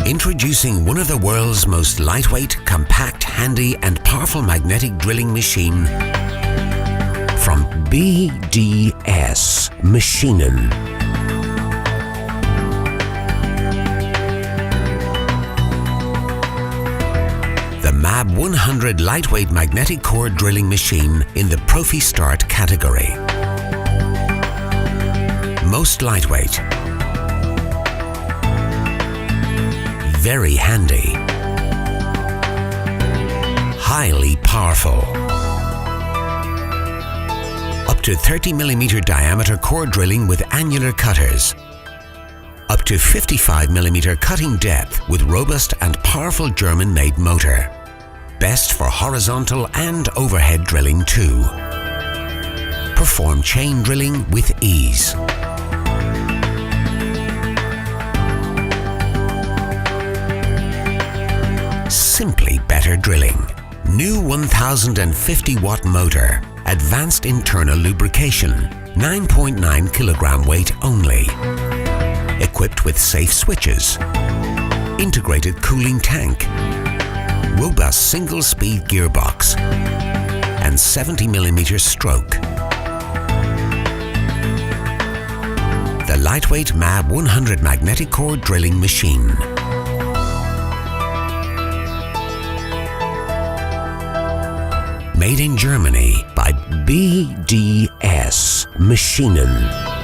Introducing one of the world's most lightweight, compact, handy and powerful magnetic drilling machine from BDS Maschinen. The MAB 100 lightweight magnetic core drilling machine in the Profi Start category. Most lightweight. Very handy. Highly powerful. Up to 30mm diameter core drilling with annular cutters. Up to 55mm cutting depth with robust and powerful German-made motor. Best for horizontal and overhead drilling too. Perform chain drilling with ease. Simply better drilling. New 1050 watt motor. Advanced internal lubrication. 9.9 kilogram weight only. Equipped with safe switches. Integrated cooling tank. Robust single-speed gearbox. And 70mm stroke. The lightweight MAB 100 magnetic core drilling machine. Made in Germany by BDS Maschinen.